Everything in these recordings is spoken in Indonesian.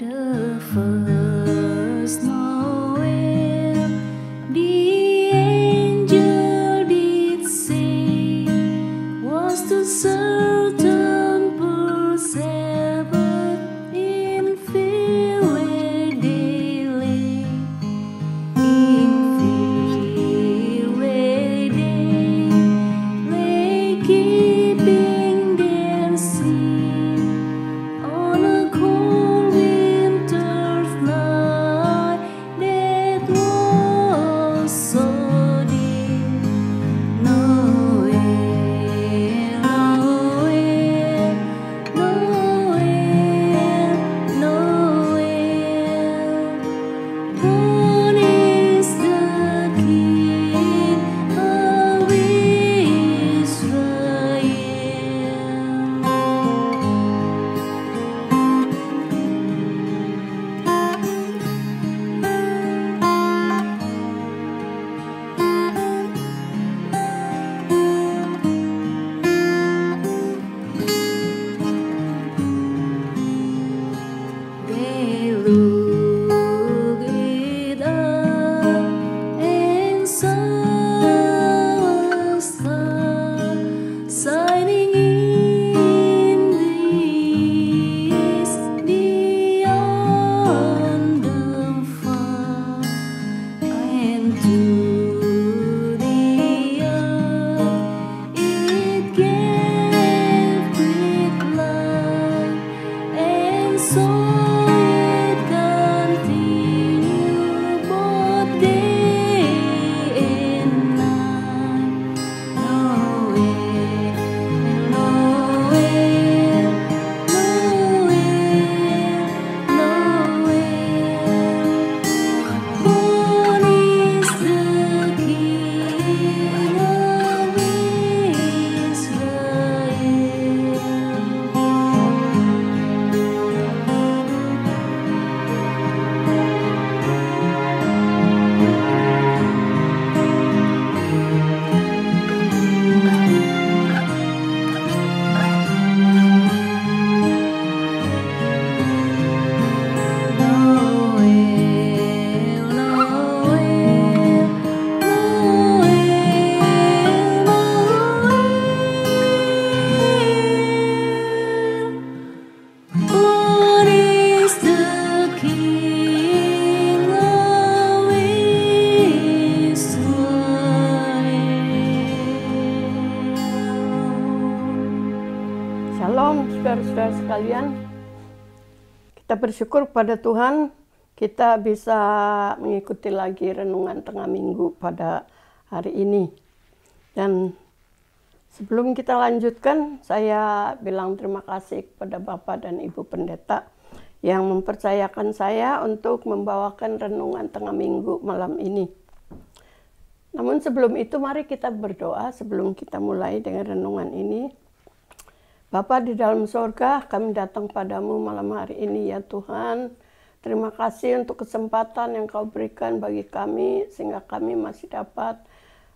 The first Noel, the angel did say, was to certain persevered in field where they lay, in field where they lay, keeping their seed on a cold winter's night that was so deep. Noel, Noel, Noel, Noel, born is the King of Israel. They looked it up and saw a star shining in the east beyond the far, and to the earth it gave great light, and so it continued both day and night. Noel, Noel, Noel, Noel, born is the King of Shalom saudara-saudara sekalian, kita bersyukur pada Tuhan kita bisa mengikuti lagi renungan tengah minggu pada hari ini. Dan sebelum kita lanjutkan, saya bilang terima kasih kepada Bapak dan Ibu Pendeta yang mempercayakan saya untuk membawakan renungan tengah minggu malam ini. Namun sebelum itu mari kita berdoa sebelum kita mulai dengan renungan ini. Bapa di dalam sorga, kami datang padamu malam hari ini ya Tuhan. Terima kasih untuk kesempatan yang Kau berikan bagi kami, sehingga kami masih dapat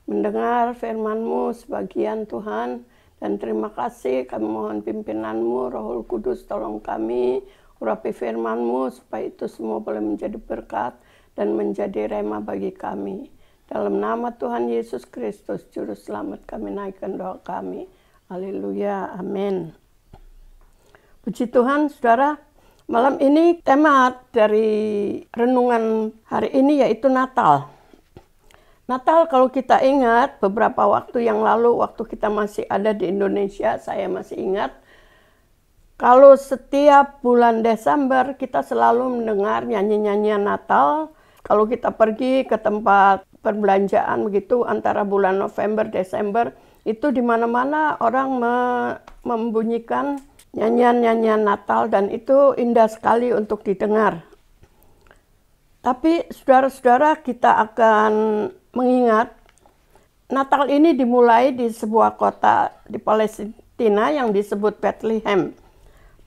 mendengar firman-Mu sebagian Tuhan. Dan terima kasih, kami mohon pimpinan-Mu, Roh Kudus tolong kami, urapi firman-Mu, supaya itu semua boleh menjadi berkat dan menjadi rema bagi kami. Dalam nama Tuhan Yesus Kristus, Juru Selamat, kami naikkan doa kami. Haleluya, amin. Puji Tuhan, saudara. Malam ini tema dari renungan hari ini yaitu Natal. Natal kalau kita ingat beberapa waktu yang lalu, waktu kita masih ada di Indonesia, saya masih ingat. Kalau setiap bulan Desember kita selalu mendengar nyanyi-nyanyian Natal. Kalau kita pergi ke tempat perbelanjaan begitu antara bulan November, Desember, itu di mana-mana orang membunyikan nyanyian-nyanyian Natal dan itu indah sekali untuk didengar. Tapi saudara-saudara, kita akan mengingat Natal ini dimulai di sebuah kota di Palestina yang disebut Bethlehem.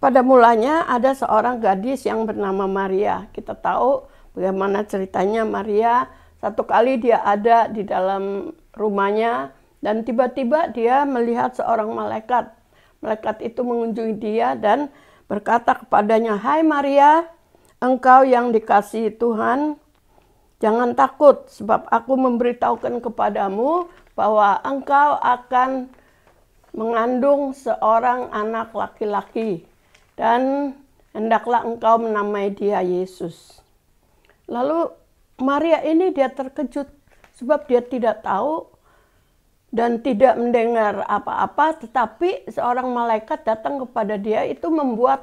Pada mulanya ada seorang gadis yang bernama Maria. Kita tahu bagaimana ceritanya Maria. Satu kali dia ada di dalam rumahnya, dan tiba-tiba dia melihat seorang malaikat. Malaikat itu mengunjungi dia dan berkata kepadanya, "Hai Maria, engkau yang dikasihi Tuhan, jangan takut, sebab aku memberitahukan kepadamu bahwa engkau akan mengandung seorang anak laki-laki, dan hendaklah engkau menamai dia Yesus. Lalu Maria ini dia terkejut, sebab dia tidak tahu dan tidak mendengar apa-apa, tetapi seorang malaikat datang kepada dia, itu membuat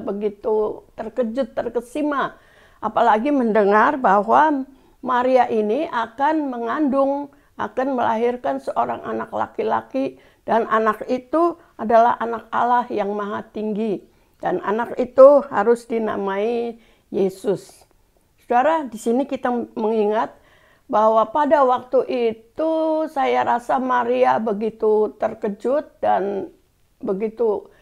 begitu terkejut, terkesima. Apalagi mendengar bahwa Maria ini akan mengandung, akan melahirkan seorang anak laki-laki, dan anak itu adalah anak Allah yang Maha Tinggi, dan anak itu harus dinamai Yesus. Saudara, di sini kita mengingat bahwa pada waktu itu saya rasa Maria begitu terkejut dan begitu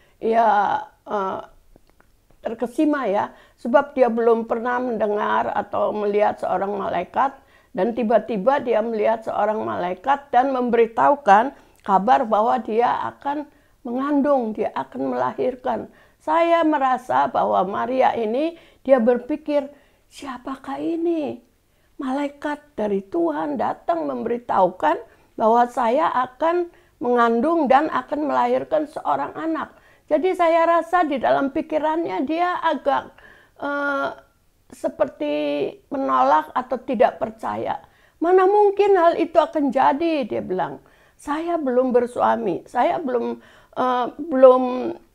terkesima ya, sebab dia belum pernah mendengar atau melihat seorang malaikat, dan tiba-tiba dia melihat seorang malaikat dan memberitahukan kabar bahwa dia akan mengandung, dia akan melahirkan. Saya merasa bahwa Maria ini dia berpikir, siapakah ini? Malaikat dari Tuhan datang memberitahukan bahwa saya akan mengandung dan akan melahirkan seorang anak. Jadi saya rasa di dalam pikirannya dia agak seperti menolak atau tidak percaya. Mana mungkin hal itu akan jadi, dia bilang. Saya belum bersuami, saya belum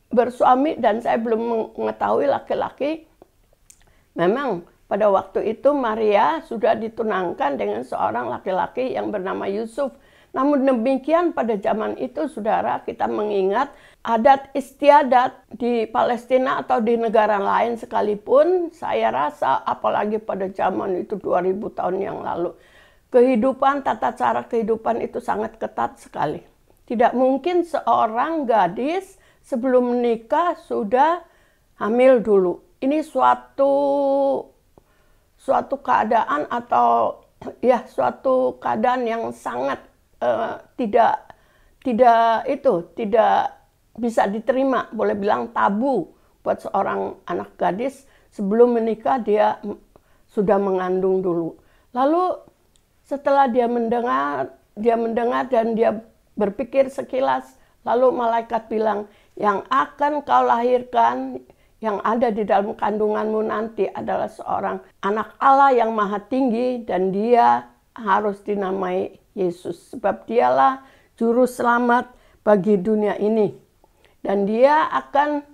bersuami, dan saya belum mengetahui laki-laki. Memang pada waktu itu Maria sudah ditunangkan dengan seorang laki-laki yang bernama Yusuf. Namun demikian pada zaman itu, saudara, kita mengingat adat istiadat di Palestina atau di negara lain sekalipun, saya rasa apalagi pada zaman itu 2000 tahun yang lalu, kehidupan, tata cara kehidupan itu sangat ketat sekali. Tidak mungkin seorang gadis sebelum menikah sudah hamil dulu. Ini suatu keadaan atau ya suatu keadaan yang sangat tidak bisa diterima, boleh bilang tabu buat seorang anak gadis sebelum menikah dia sudah mengandung dulu. Lalu setelah dia mendengar dan dia berpikir sekilas, lalu malaikat bilang, yang akan kau lahirkan, yang ada di dalam kandunganmu nanti adalah seorang anak Allah yang Maha Tinggi, dan dia harus dinamai Yesus, sebab dialah juru selamat bagi dunia ini. Dan dia akan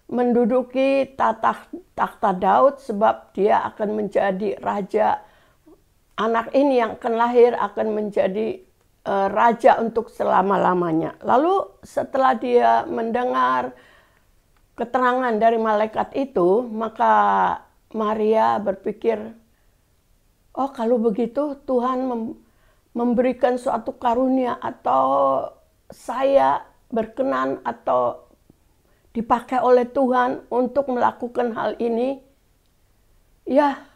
menduduki takhta Daud, sebab dia akan menjadi raja. Anak ini yang akan lahir akan menjadi raja untuk selama-lamanya. Lalu setelah dia mendengar keterangan dari malaikat itu, maka Maria berpikir, oh kalau begitu Tuhan memberikan suatu karunia, atau saya berkenan atau dipakai oleh Tuhan untuk melakukan hal ini. Ya,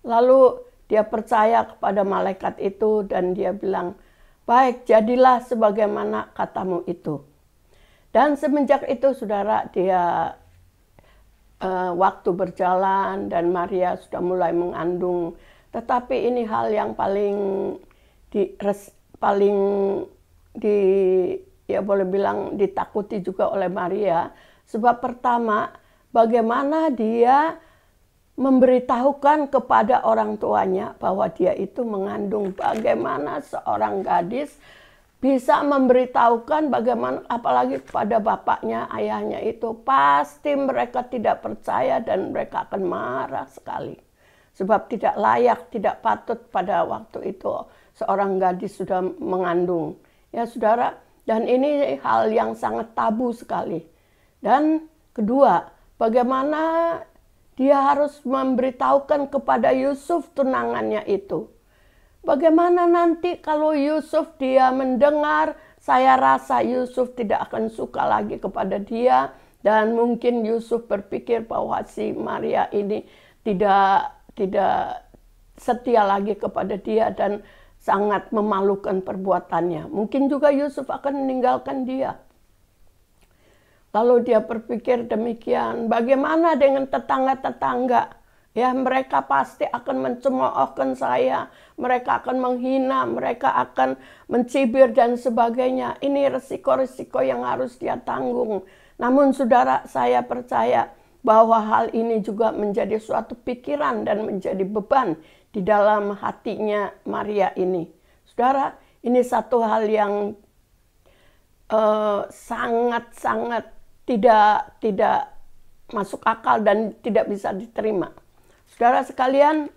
lalu dia percaya kepada malaikat itu dan dia bilang, baik, jadilah sebagaimana katamu itu. Dan semenjak itu, saudara, dia waktu berjalan dan Maria sudah mulai mengandung. Tetapi ini hal yang ya boleh bilang ditakuti juga oleh Maria. Sebab pertama, bagaimana dia memberitahukan kepada orang tuanya bahwa dia itu mengandung. Bagaimana seorang gadis bisa memberitahukan, bagaimana apalagi kepada bapaknya, ayahnya itu, pasti mereka tidak percaya dan mereka akan marah sekali. Sebab tidak layak, tidak patut pada waktu itu seorang gadis sudah mengandung. Ya saudara, dan ini hal yang sangat tabu sekali. Dan kedua, bagaimana dia harus memberitahukan kepada Yusuf tunangannya itu. Bagaimana nanti kalau Yusuf dia mendengar, saya rasa Yusuf tidak akan suka lagi kepada dia. Dan mungkin Yusuf berpikir bahwa si Maria ini tidak setia lagi kepada dia dan sangat memalukan perbuatannya. Mungkin juga Yusuf akan meninggalkan dia. Lalu dia berpikir demikian, bagaimana dengan tetangga-tetangga? Ya, mereka pasti akan mencemoohkan saya, mereka akan menghina, mereka akan mencibir dan sebagainya. Ini resiko-resiko yang harus dia tanggung. Namun saudara, saya percaya bahwa hal ini juga menjadi suatu pikiran dan menjadi beban di dalam hatinya Maria ini. Saudara, ini satu hal yang sangat-sangat tidak masuk akal dan tidak bisa diterima. Saudara sekalian,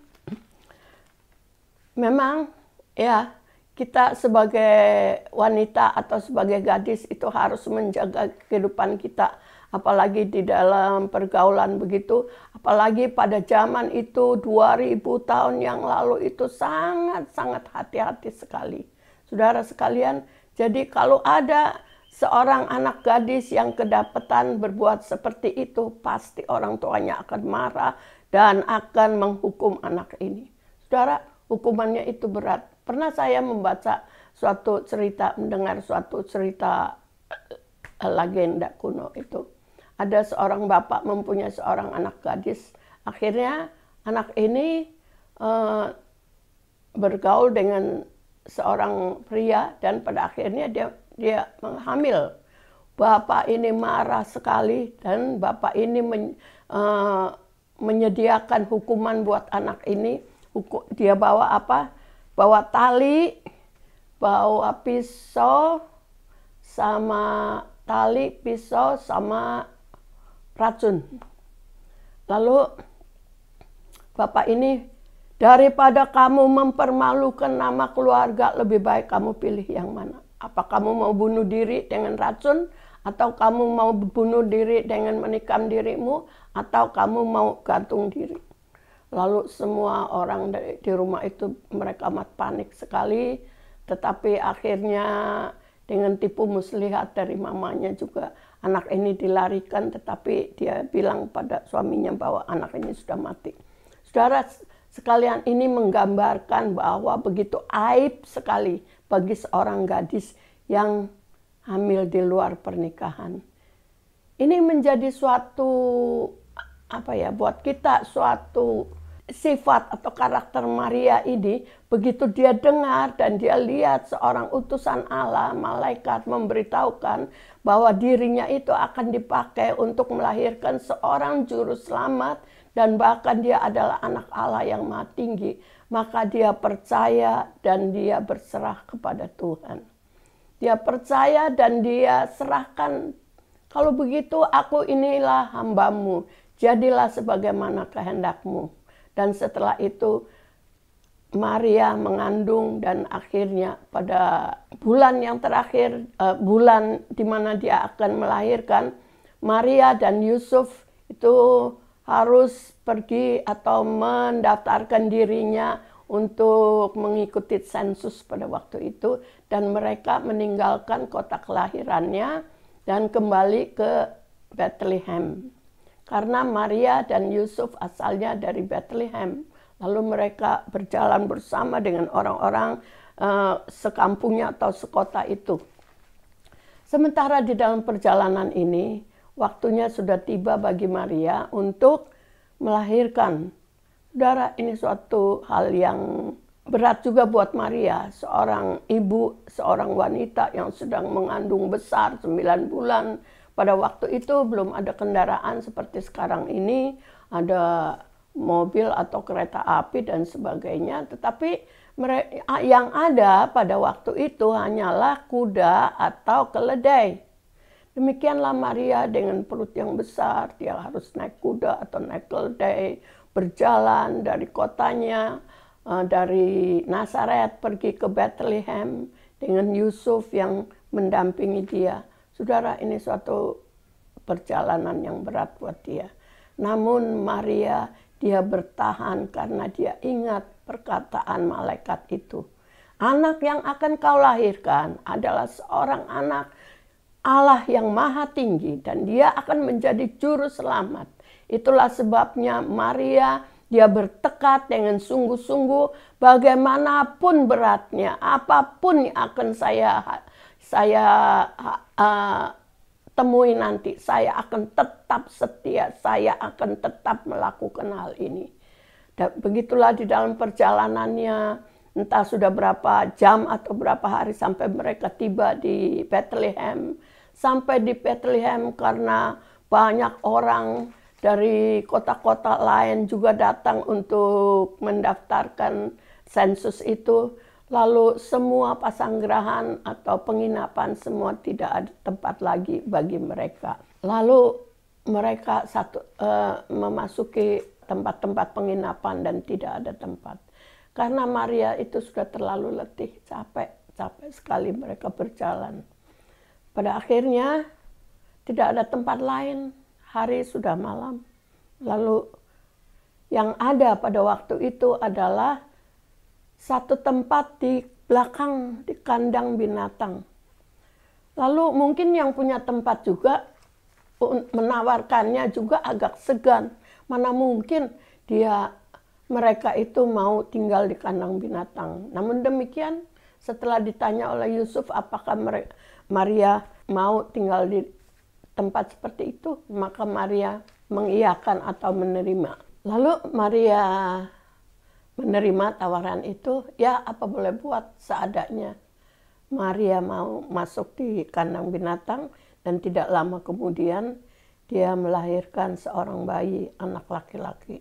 memang ya kita sebagai wanita atau sebagai gadis itu harus menjaga kehidupan kita. Apalagi di dalam pergaulan begitu, apalagi pada zaman itu 2000 tahun yang lalu itu sangat-sangat hati-hati sekali. Saudara sekalian, jadi kalau ada seorang anak gadis yang kedapatan berbuat seperti itu, pasti orang tuanya akan marah dan akan menghukum anak ini. Saudara, hukumannya itu berat. Pernah saya membaca suatu cerita, mendengar suatu cerita legenda kuno itu. Ada seorang bapak mempunyai seorang anak gadis. Akhirnya anak ini bergaul dengan seorang pria dan pada akhirnya dia hamil. Bapak ini marah sekali dan bapak ini menyediakan hukuman buat anak ini. Dia bawa apa? Bawa tali, bawa pisau, sama tali, pisau, sama racun. Lalu bapak ini, daripada kamu mempermalukan nama keluarga, lebih baik kamu pilih yang mana? Apa kamu mau bunuh diri dengan racun? Atau kamu mau bunuh diri dengan menikam dirimu? Atau kamu mau gantung diri? Lalu semua orang di rumah itu mereka amat panik sekali. Tetapi akhirnya dengan tipu muslihat dari mamanya juga anak ini dilarikan. Tetapi dia bilang pada suaminya bahwa anak ini sudah mati. Saudara sekalian, ini menggambarkan bahwa begitu aib sekali bagi seorang gadis yang hamil di luar pernikahan. Ini menjadi suatu buat kita suatu sifat atau karakter Maria ini. Begitu dia dengar dan dia lihat seorang utusan Allah, malaikat memberitahukan bahwa dirinya itu akan dipakai untuk melahirkan seorang juru selamat dan bahkan dia adalah anak Allah yang maha tinggi, maka dia percaya dan dia berserah kepada Tuhan. Dia percaya dan dia serahkan, kalau begitu aku inilah hambamu, jadilah sebagaimana kehendakmu. Dan setelah itu Maria mengandung dan akhirnya pada bulan yang terakhir, bulan di mana dia akan melahirkan, Maria dan Yusuf itu harus pergi atau mendaftarkan dirinya untuk mengikuti sensus pada waktu itu, dan mereka meninggalkan kota kelahirannya dan kembali ke Bethlehem. Karena Maria dan Yusuf asalnya dari Bethlehem, lalu mereka berjalan bersama dengan orang-orang sekampungnya atau sekota itu. Sementara di dalam perjalanan ini, waktunya sudah tiba bagi Maria untuk melahirkan. Saudara, ini suatu hal yang berat juga buat Maria, seorang ibu, seorang wanita yang sedang mengandung besar 9 bulan. Pada waktu itu belum ada kendaraan seperti sekarang ini, ada mobil atau kereta api dan sebagainya. Tetapi yang ada pada waktu itu hanyalah kuda atau keledai. Demikianlah Maria dengan perut yang besar, dia harus naik kuda atau naik keledai, berjalan dari kotanya, dari Nazaret pergi ke Bethlehem dengan Yusuf yang mendampingi dia. Saudara, ini suatu perjalanan yang berat buat dia. Namun Maria, dia bertahan karena dia ingat perkataan malaikat itu. Anak yang akan kau lahirkan adalah seorang anak Allah yang maha tinggi dan dia akan menjadi juru selamat. Itulah sebabnya Maria, dia bertekad dengan sungguh-sungguh, bagaimanapun beratnya, apapun yang akan saya temui nanti, saya akan tetap setia, saya akan tetap melakukan hal ini. Begitulah di dalam perjalanannya, entah sudah berapa jam atau berapa hari sampai mereka tiba di Bethlehem. Sampai di Bethlehem karena banyak orang dari kota-kota lain juga datang untuk mendaftarkan sensus itu. Lalu semua pasanggerahan atau penginapan semua tidak ada tempat lagi bagi mereka. Lalu mereka memasuki tempat-tempat penginapan dan tidak ada tempat. Karena Maria itu sudah terlalu letih, capek sekali mereka berjalan. Pada akhirnya tidak ada tempat lain, hari sudah malam. Lalu yang ada pada waktu itu adalah satu tempat di belakang di kandang binatang. Lalu mungkin yang punya tempat juga menawarkannya juga agak segan. Mana mungkin mereka itu mau tinggal di kandang binatang. Namun demikian setelah ditanya oleh Yusuf apakah Maria mau tinggal di tempat seperti itu, maka Maria mengiyakan atau menerima. Lalu Maria menerima tawaran itu, ya apa boleh buat seadanya. Maria mau masuk di kandang binatang dan tidak lama kemudian dia melahirkan seorang bayi, anak laki-laki.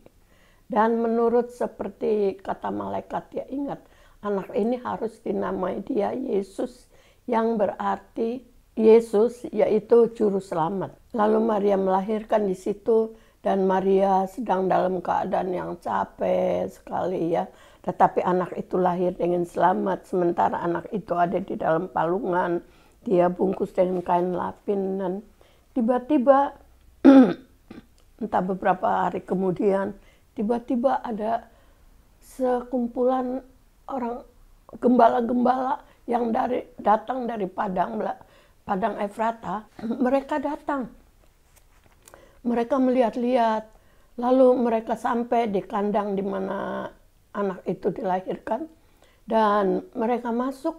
Dan menurut seperti kata malaikat, ya ingat, anak ini harus dinamai dia Yesus, yang berarti Yesus yaitu juru selamat. Lalu Maria melahirkan di situ. Dan Maria sedang dalam keadaan yang capek sekali ya. Tetapi anak itu lahir dengan selamat. Sementara anak itu ada di dalam palungan. Dia bungkus dengan kain lapin. Dan tiba-tiba, entah beberapa hari kemudian, tiba-tiba ada sekumpulan orang gembala-gembala yang datang dari Padang Efrata. Mereka datang. Mereka melihat-lihat, lalu mereka sampai di kandang di mana anak itu dilahirkan, dan mereka masuk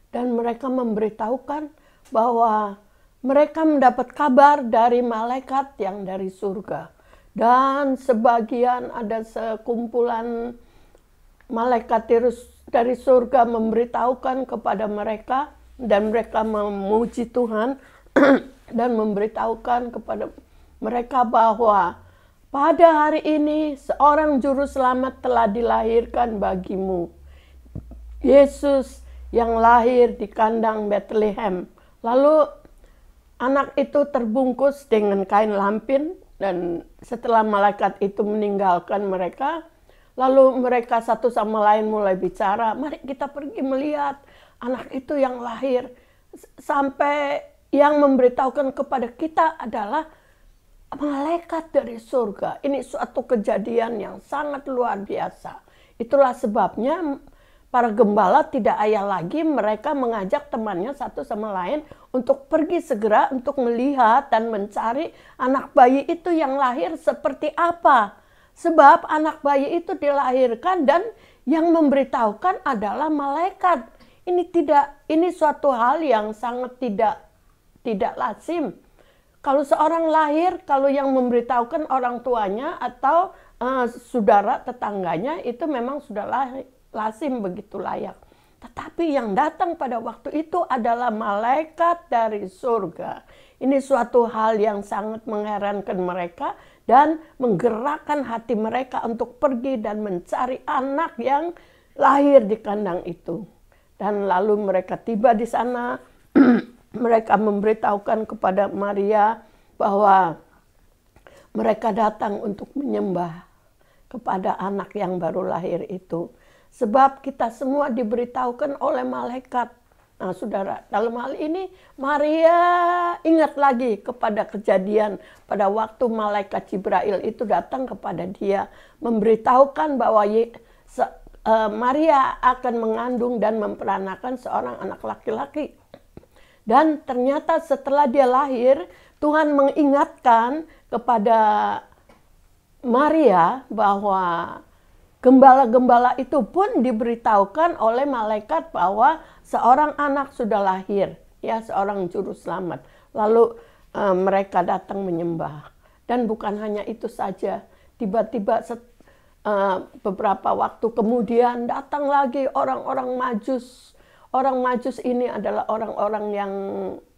dan mereka memberitahukan bahwa mereka mendapat kabar dari malaikat yang dari surga. Dan sebagian ada sekumpulan malaikat dari surga memberitahukan kepada mereka, dan mereka memuji Tuhan dan memberitahukan kepada mereka bahwa pada hari ini seorang juru selamat telah dilahirkan bagimu. Yesus yang lahir di kandang Bethlehem. Lalu anak itu terbungkus dengan kain lampin, dan setelah malaikat itu meninggalkan mereka, lalu mereka satu sama lain mulai bicara, mari kita pergi melihat anak itu yang lahir. Sampai yang memberitahukan kepada kita adalah malaikat dari surga. Ini suatu kejadian yang sangat luar biasa. Itulah sebabnya para gembala tidak ayah lagi, mereka mengajak temannya satu sama lain untuk pergi segera untuk melihat dan mencari anak bayi itu yang lahir seperti apa. Sebab anak bayi itu dilahirkan dan yang memberitahukan adalah malaikat. Ini suatu hal yang sangat tidak lazim. Kalau seorang lahir, kalau yang memberitahukan orang tuanya atau saudara tetangganya, itu memang sudah lazim, begitu layak. Tetapi yang datang pada waktu itu adalah malaikat dari surga. Ini suatu hal yang sangat mengherankan mereka dan menggerakkan hati mereka untuk pergi dan mencari anak yang lahir di kandang itu. Dan lalu mereka tiba di sana. Mereka memberitahukan kepada Maria bahwa mereka datang untuk menyembah kepada anak yang baru lahir itu. Sebab kita semua diberitahukan oleh malaikat. Nah, saudara, dalam hal ini Maria ingat lagi kepada kejadian pada waktu malaikat Jibril itu datang kepada dia, memberitahukan bahwa Maria akan mengandung dan memperanakan seorang anak laki-laki. Dan ternyata setelah dia lahir, Tuhan mengingatkan kepada Maria bahwa gembala-gembala itu pun diberitahukan oleh malaikat bahwa seorang anak sudah lahir, ya, seorang juru selamat. Lalu mereka datang menyembah. Dan bukan hanya itu saja, tiba-tiba beberapa waktu kemudian datang lagi orang-orang Majus. Orang Majus ini adalah orang-orang yang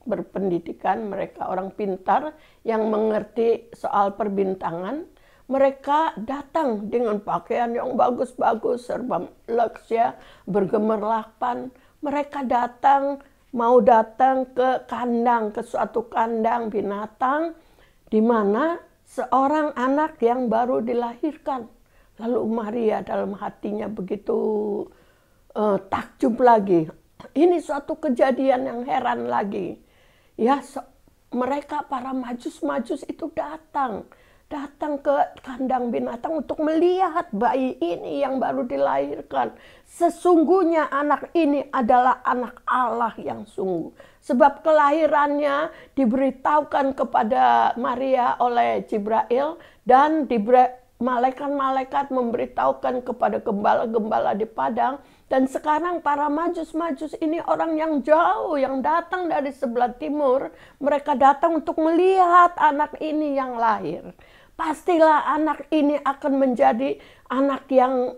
berpendidikan, mereka orang pintar yang mengerti soal perbintangan. Mereka datang dengan pakaian yang bagus-bagus, serba leksya, bergemerlapan. Mereka mau datang ke suatu kandang binatang, di mana seorang anak yang baru dilahirkan. Lalu Maria dalam hatinya begitu takjub lagi. Ini suatu kejadian yang heran lagi. Ya, mereka para majus-majus itu datang ke kandang binatang untuk melihat bayi ini yang baru dilahirkan. Sesungguhnya anak ini adalah anak Allah yang sungguh. Sebab kelahirannya diberitahukan kepada Maria oleh Jibril, dan malaikat-malaikat memberitahukan kepada gembala-gembala di padang. Dan sekarang para majus-majus ini orang yang jauh, yang datang dari sebelah timur. Mereka datang untuk melihat anak ini yang lahir. Pastilah anak ini akan menjadi anak yang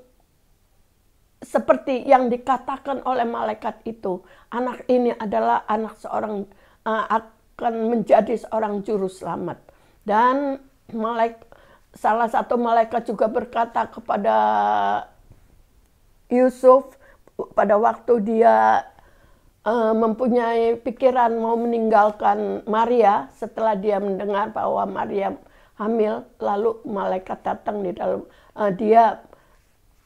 seperti yang dikatakan oleh malaikat itu. Anak ini adalah anak akan menjadi seorang juru selamat. Dan salah satu malaikat juga berkata kepada Yusuf pada waktu dia mempunyai pikiran mau meninggalkan Maria setelah dia mendengar bahwa Maria hamil. Lalu malaikat datang di dalam, dia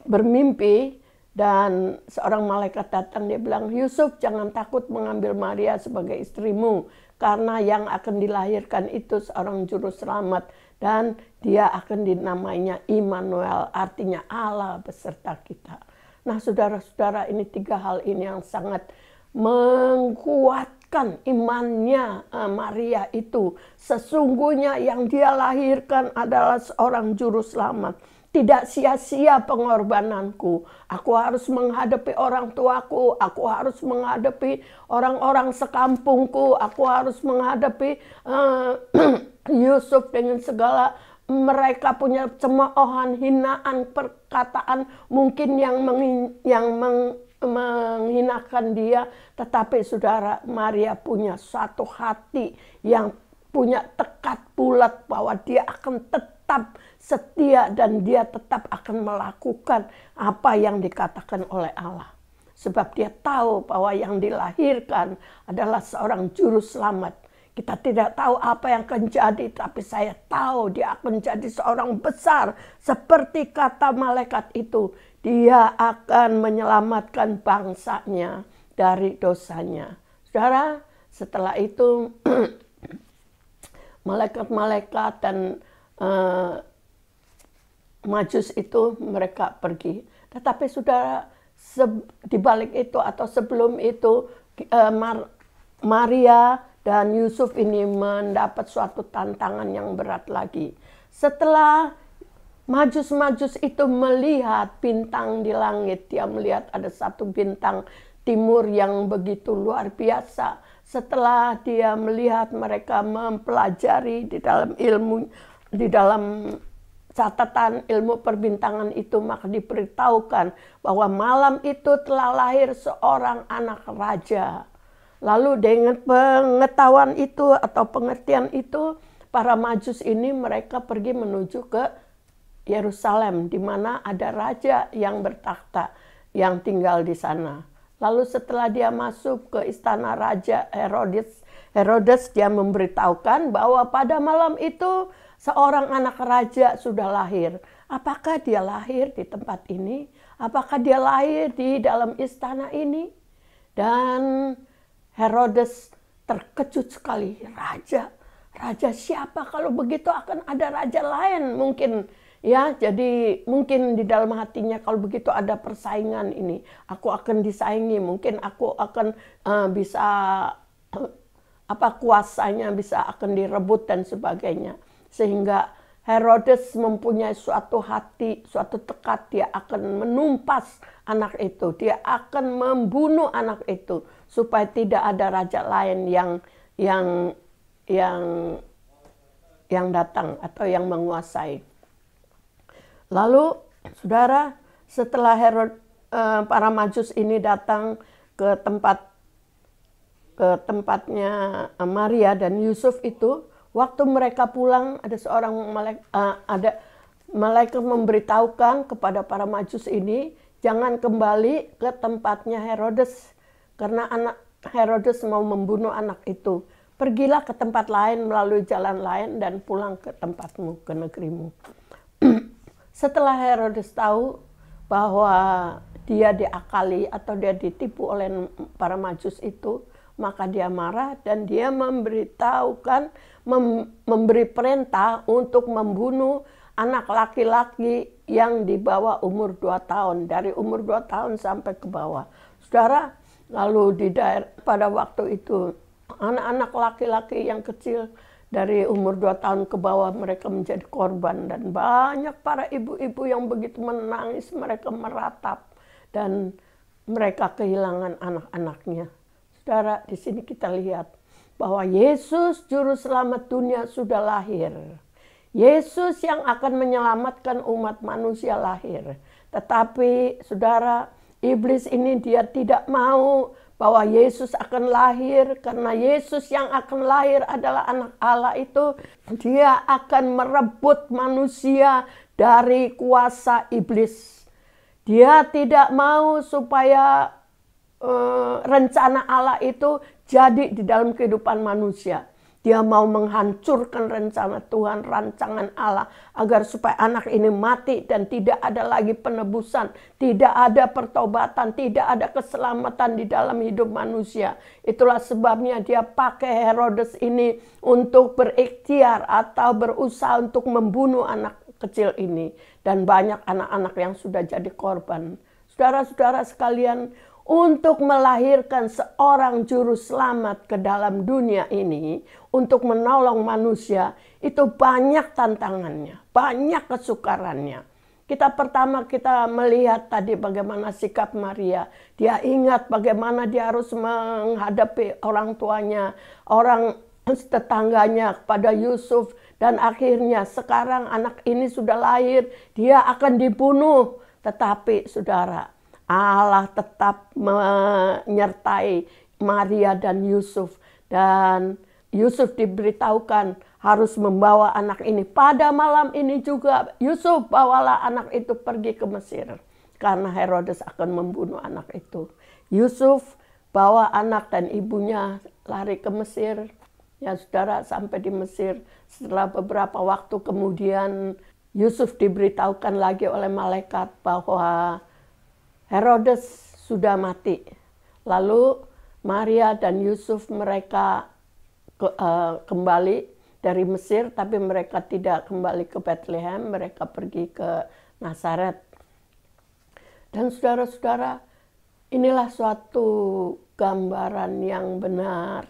bermimpi dan seorang malaikat datang, dia bilang, Yusuf jangan takut mengambil Maria sebagai istrimu, karena yang akan dilahirkan itu seorang juru selamat dan dia akan dinamainya Immanuel, artinya Allah beserta kita. Nah saudara-saudara, ini 3 hal ini yang sangat menguatkan imannya Maria itu. Sesungguhnya yang dia lahirkan adalah seorang juru selamat. Tidak sia-sia pengorbananku. Aku harus menghadapi orang tuaku. Aku harus menghadapi orang-orang sekampungku. Aku harus menghadapi Yusuf dengan segala mereka punya cemoohan, hinaan, perkataan mungkin yang menghinakan dia. Tetapi saudara, Maria punya suatu hati yang punya tekad bulat bahwa dia akan tetap setia dan dia tetap akan melakukan apa yang dikatakan oleh Allah. Sebab dia tahu bahwa yang dilahirkan adalah seorang juru selamat. Kita tidak tahu apa yang akan jadi, tapi saya tahu dia akan jadi seorang besar. Seperti kata malaikat itu, dia akan menyelamatkan bangsanya dari dosanya. Saudara, setelah itu malaikat-malaikat dan Majus itu mereka pergi. Tetapi saudara, di balik itu atau sebelum itu Maria dan Yusuf ini mendapat suatu tantangan yang berat lagi. Setelah Majus-Majus itu melihat bintang di langit, dia melihat ada satu bintang timur yang begitu luar biasa. Setelah dia melihat mereka mempelajari di dalam ilmu, di dalam catatan ilmu perbintangan itu, maka diberitahukan bahwa malam itu telah lahir seorang anak raja. Lalu dengan pengetahuan itu atau pengertian itu, para Majus ini mereka pergi menuju ke Yerusalem, di mana ada raja yang bertakhta yang tinggal di sana. Lalu setelah dia masuk ke istana raja Herodes, dia memberitahukan bahwa pada malam itu seorang anak raja sudah lahir. Apakah dia lahir di tempat ini? Apakah dia lahir di dalam istana ini? Dan Herodes terkejut sekali. Raja siapa? Kalau begitu akan ada raja lain mungkin. Ya, jadi mungkin di dalam hatinya kalau begitu ada persaingan ini. Aku akan disaingi, mungkin aku akan bisa kuasanya bisa akan direbut dan sebagainya. Sehingga Herodes mempunyai suatu hati, suatu tekad, dia akan menumpas anak itu. Dia akan membunuh anak itu supaya tidak ada raja lain yang datang atau yang menguasai. Lalu Saudara, setelah para Majus ini datang ke tempatnya Maria dan Yusuf itu, waktu mereka pulang ada seorang malaikat memberitahukan kepada para Majus ini jangan kembali ke tempatnya Herodes karena anak Herodes mau membunuh anak itu. Pergilah ke tempat lain melalui jalan lain dan pulang ke tempatmu, ke negerimu. Setelah Herodes tahu bahwa dia diakali atau dia ditipu oleh para Majus itu, maka dia marah dan dia memberitahukan, memberi perintah untuk membunuh anak laki-laki yang di bawah umur 2 tahun, dari umur 2 tahun sampai ke bawah. Saudara, lalu pada waktu itu anak-anak laki-laki yang kecil dari umur 2 tahun ke bawah mereka menjadi korban, dan banyak para ibu-ibu yang begitu menangis, mereka meratap dan mereka kehilangan anak-anaknya. Saudara, di sini kita lihat bahwa Yesus juru selamat dunia sudah lahir. Yesus yang akan menyelamatkan umat manusia lahir. Tetapi saudara, iblis ini dia tidak mau bahwa Yesus akan lahir, karena Yesus yang akan lahir adalah anak Allah itu. Dia akan merebut manusia dari kuasa iblis. Dia tidak mau supaya rencana Allah itu jadi di dalam kehidupan manusia. Dia mau menghancurkan rencana Tuhan, rancangan Allah, agar supaya anak ini mati dan tidak ada lagi penebusan, tidak ada pertobatan, tidak ada keselamatan di dalam hidup manusia. Itulah sebabnya dia pakai Herodes ini untuk berikhtiar atau berusaha untuk membunuh anak kecil ini. Dan banyak anak-anak yang sudah jadi korban. Saudara-saudara sekalian, untuk melahirkan seorang juru selamat ke dalam dunia ini, untuk menolong manusia, itu banyak tantangannya, banyak kesukarannya. Pertama kita melihat tadi bagaimana sikap Maria. Dia ingat bagaimana dia harus menghadapi orang tuanya, orang tetangganya kepada Yusuf, dan akhirnya sekarang anak ini sudah lahir, dia akan dibunuh. Tetapi saudara, Allah tetap menyertai Maria dan Yusuf. Dan Yusuf diberitahukan harus membawa anak ini. Pada malam ini juga Yusuf bawalah anak itu pergi ke Mesir. Karena Herodes akan membunuh anak itu. Yusuf bawa anak dan ibunya lari ke Mesir. Ya saudara, sampai di Mesir. Setelah beberapa waktu kemudian Yusuf diberitahukan lagi oleh malaikat bahwa Herodes sudah mati. Lalu Maria dan Yusuf mereka kembali dari Mesir, tapi mereka tidak kembali ke Bethlehem, mereka pergi ke Nazaret. Dan saudara-saudara, inilah suatu gambaran yang benar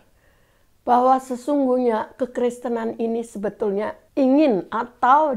bahwa sesungguhnya kekristenan ini sebetulnya ingin atau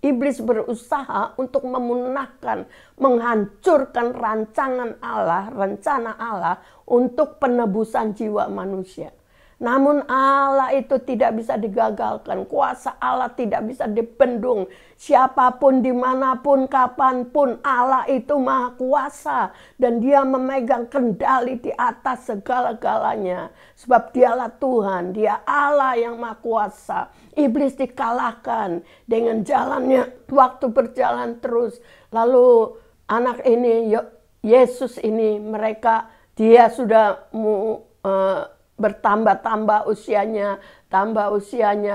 iblis berusaha untuk memunahkan, menghancurkan rancangan Allah, rencana Allah untuk penebusan jiwa manusia. Namun Allah itu tidak bisa digagalkan, kuasa Allah tidak bisa dibendung. Siapapun, dimanapun, kapanpun, Allah itu maha kuasa. Dan dia memegang kendali di atas segala-galanya. Sebab dialah Tuhan, dia Allah yang maha kuasa. Iblis dikalahkan dengan jalannya, waktu berjalan terus. Lalu anak ini, Yesus ini, dia sudah bertambah-tambah usianya,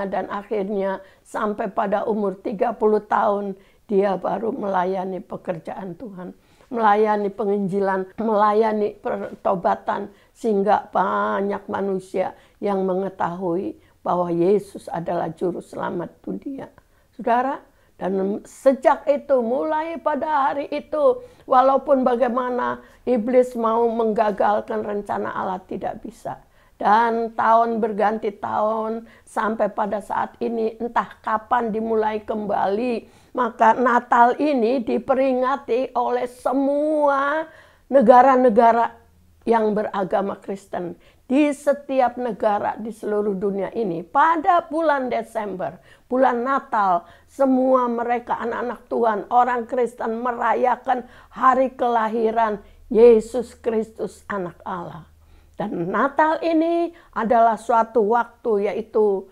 dan akhirnya sampai pada umur 30 tahun dia baru melayani pekerjaan Tuhan, melayani penginjilan, melayani pertobatan, sehingga banyak manusia yang mengetahui bahwa Yesus adalah juru selamat dunia. Saudara, dan sejak itu, mulai pada hari itu, walaupun bagaimana iblis mau menggagalkan rencana Allah, tidak bisa. Dan tahun berganti tahun sampai pada saat ini entah kapan dimulai kembali. Maka Natal ini diperingati oleh semua negara-negara yang beragama Kristen. di setiap negara di seluruh dunia ini pada bulan Desember, bulan Natal, semua mereka anak-anak Tuhan, orang Kristen merayakan hari kelahiran Yesus Kristus anak Allah. Dan Natal ini adalah suatu waktu, yaitu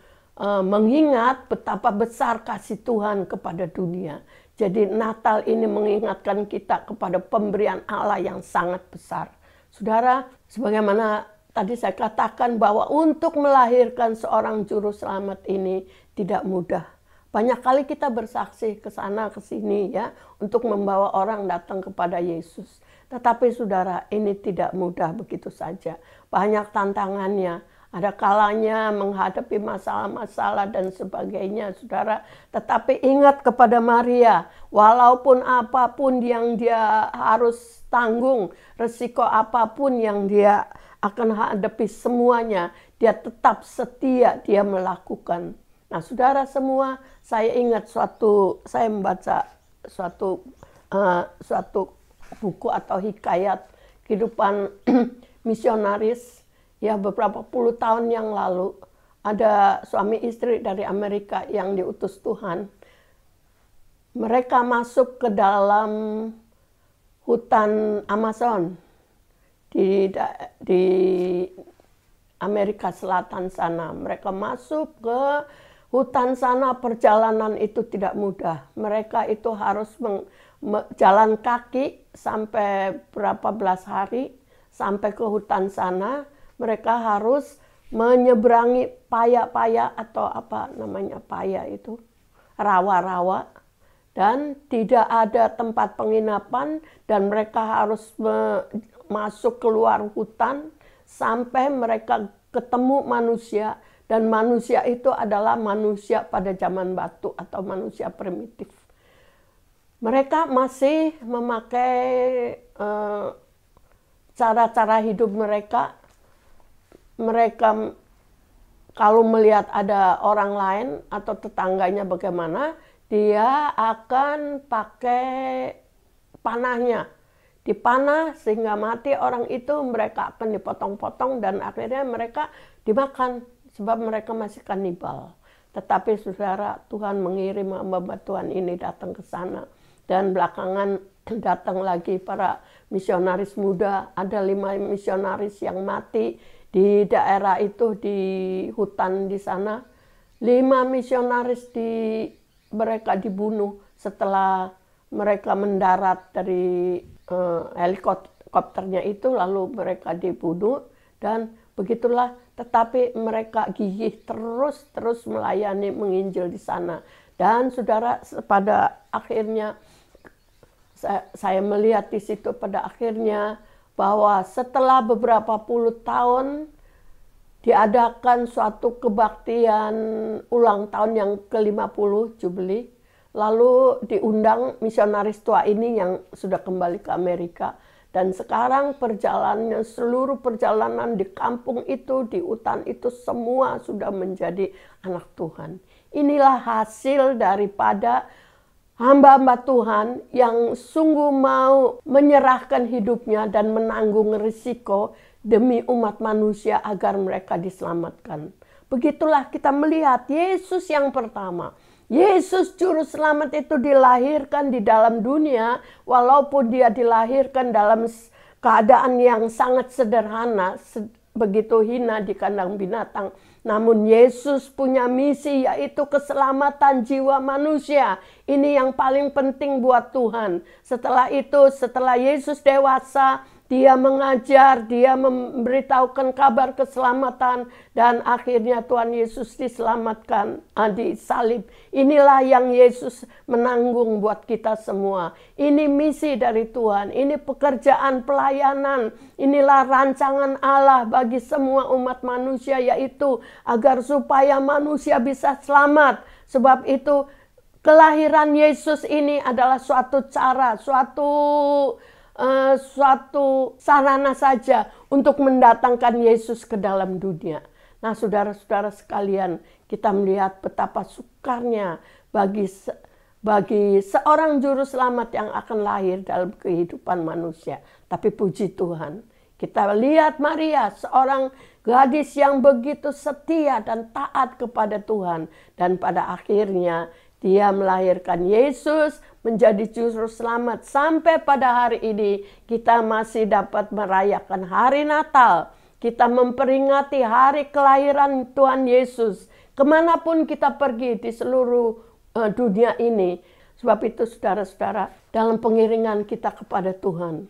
mengingat betapa besar kasih Tuhan kepada dunia. Jadi Natal ini mengingatkan kita kepada pemberian Allah yang sangat besar. Saudara, sebagaimana tadi saya katakan bahwa untuk melahirkan seorang juru selamat ini tidak mudah. Banyak kali kita bersaksi ke sana ke sini ya untuk membawa orang datang kepada Yesus. Tetapi saudara, ini tidak mudah begitu saja. Banyak tantangannya. Ada kalanya menghadapi masalah-masalah dan sebagainya, saudara. Tetapi ingat kepada Maria, walaupun apapun yang dia harus tanggung, resiko apapun yang dia akan hadapi semuanya, dia tetap setia, dia melakukan. Nah, saudara semua, saya ingat saya membaca suatu buku atau hikayat kehidupan misionaris. Ya, beberapa puluh tahun yang lalu ada suami istri dari Amerika yang diutus Tuhan. Mereka masuk ke dalam hutan Amazon di Amerika Selatan sana. Mereka masuk ke hutan sana, perjalanan itu tidak mudah. Mereka itu harus jalan kaki sampai berapa belas hari sampai ke hutan sana. Mereka harus menyeberangi paya-paya atau apa namanya paya itu, rawa-rawa, dan tidak ada tempat penginapan dan mereka harus masuk keluar hutan sampai mereka ketemu manusia, dan manusia itu adalah manusia pada zaman batu atau manusia primitif. Mereka masih memakai cara-cara hidup mereka. Mereka kalau melihat ada orang lain atau tetangganya bagaimana, dia akan pakai panahnya. Dipanah sehingga mati orang itu, mereka akan dipotong-potong dan akhirnya mereka dimakan sebab mereka masih kanibal. Tetapi saudara, Tuhan mengirim hamba Tuhan ini datang ke sana. Dan belakangan datang lagi para misionaris muda, ada 5 misionaris yang mati di daerah itu, di hutan di sana. 5 misionaris mereka dibunuh setelah mereka mendarat dari helikopternya itu, lalu mereka dibunuh dan begitulah. Tetapi mereka gigih terus melayani, menginjil di sana. Dan saudara, pada akhirnya saya melihat di situ pada akhirnya bahwa setelah beberapa puluh tahun diadakan suatu kebaktian ulang tahun yang ke-50 Jubili, lalu diundang misionaris tua ini yang sudah kembali ke Amerika, dan sekarang seluruh perjalanan di kampung itu, di hutan itu, semua sudah menjadi anak Tuhan. Inilah hasil daripada hamba-hamba Tuhan yang sungguh mau menyerahkan hidupnya dan menanggung risiko demi umat manusia agar mereka diselamatkan. Begitulah kita melihat Yesus yang pertama. Yesus Juru Selamat itu dilahirkan di dalam dunia, walaupun dia dilahirkan dalam keadaan yang sangat sederhana, begitu hina di kandang binatang. Namun Yesus punya misi, yaitu keselamatan jiwa manusia. Ini yang paling penting buat Tuhan. Setelah itu, setelah Yesus dewasa, dia mengajar, dia memberitahukan kabar keselamatan, dan akhirnya Tuhan Yesus diselamatkan, disalib. Inilah yang Yesus menanggung buat kita semua. Ini misi dari Tuhan, ini pekerjaan pelayanan, inilah rancangan Allah bagi semua umat manusia, yaitu agar supaya manusia bisa selamat. Sebab itu kelahiran Yesus ini adalah suatu cara, suatu sarana saja untuk mendatangkan Yesus ke dalam dunia. Nah, saudara-saudara sekalian, kita melihat betapa sukarnya bagi seorang juru selamat yang akan lahir dalam kehidupan manusia. Tapi puji Tuhan, kita lihat Maria, seorang gadis yang begitu setia dan taat kepada Tuhan. Dan pada akhirnya dia melahirkan Yesus menjadi juru selamat. Sampai pada hari ini kita masih dapat merayakan hari Natal. Kita memperingati hari kelahiran Tuhan Yesus. Kemanapun kita pergi di seluruh dunia ini. Sebab itu saudara-saudara, dalam pengiringan kita kepada Tuhan,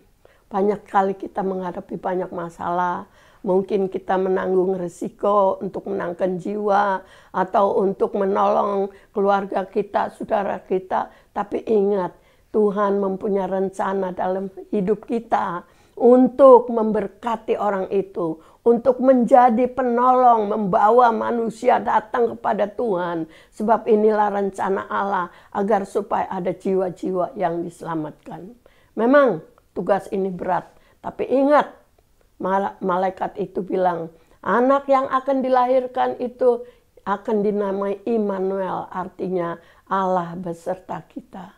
banyak kali kita menghadapi banyak masalah. Mungkin kita menanggung risiko untuk menangkan jiwa atau untuk menolong keluarga kita, saudara kita. Tapi ingat, Tuhan mempunyai rencana dalam hidup kita untuk memberkati orang itu, untuk menjadi penolong, membawa manusia datang kepada Tuhan. Sebab inilah rencana Allah agar supaya ada jiwa-jiwa yang diselamatkan. Memang tugas ini berat, tapi ingat, malaikat itu bilang, anak yang akan dilahirkan itu akan dinamai Immanuel, artinya Allah beserta kita.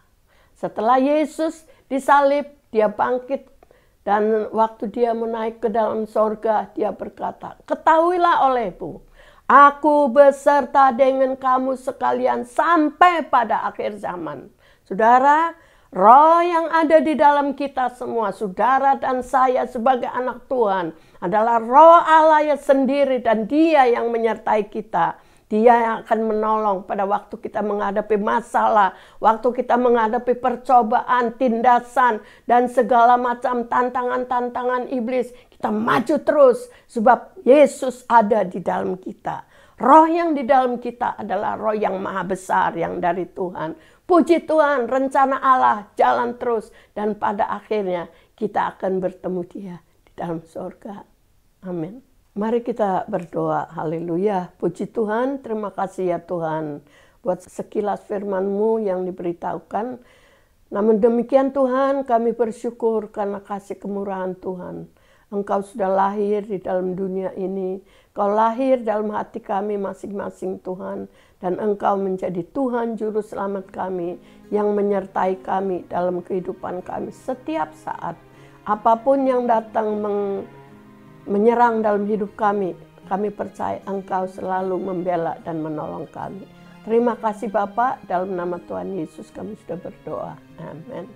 Setelah Yesus disalib, dia bangkit, dan waktu dia menaik ke dalam sorga, dia berkata, ketahuilah olehmu, aku beserta dengan kamu sekalian sampai pada akhir zaman. Saudara, Roh yang ada di dalam kita semua, saudara dan saya sebagai anak Tuhan, adalah Roh Allah yang sendiri dan Dia yang menyertai kita. Dia yang akan menolong pada waktu kita menghadapi masalah, waktu kita menghadapi percobaan, tindasan, dan segala macam tantangan-tantangan iblis. Kita maju terus sebab Yesus ada di dalam kita. Roh yang di dalam kita adalah roh yang maha besar yang dari Tuhan. Puji Tuhan, rencana Allah jalan terus. Dan pada akhirnya kita akan bertemu Dia di dalam surga. Amin. Mari kita berdoa. Haleluya. Puji Tuhan, terima kasih ya Tuhan. Buat sekilas firman-Mu yang diberitahukan. Namun demikian Tuhan, kami bersyukur karena kasih kemurahan Tuhan. Engkau sudah lahir di dalam dunia ini. Kau lahir dalam hati kami masing-masing Tuhan. Dan Engkau menjadi Tuhan Juru Selamat kami yang menyertai kami dalam kehidupan kami setiap saat. Apapun yang datang menyerang dalam hidup kami percaya Engkau selalu membela dan menolong kami. Terima kasih Bapa, dalam nama Tuhan Yesus kami sudah berdoa. Amin.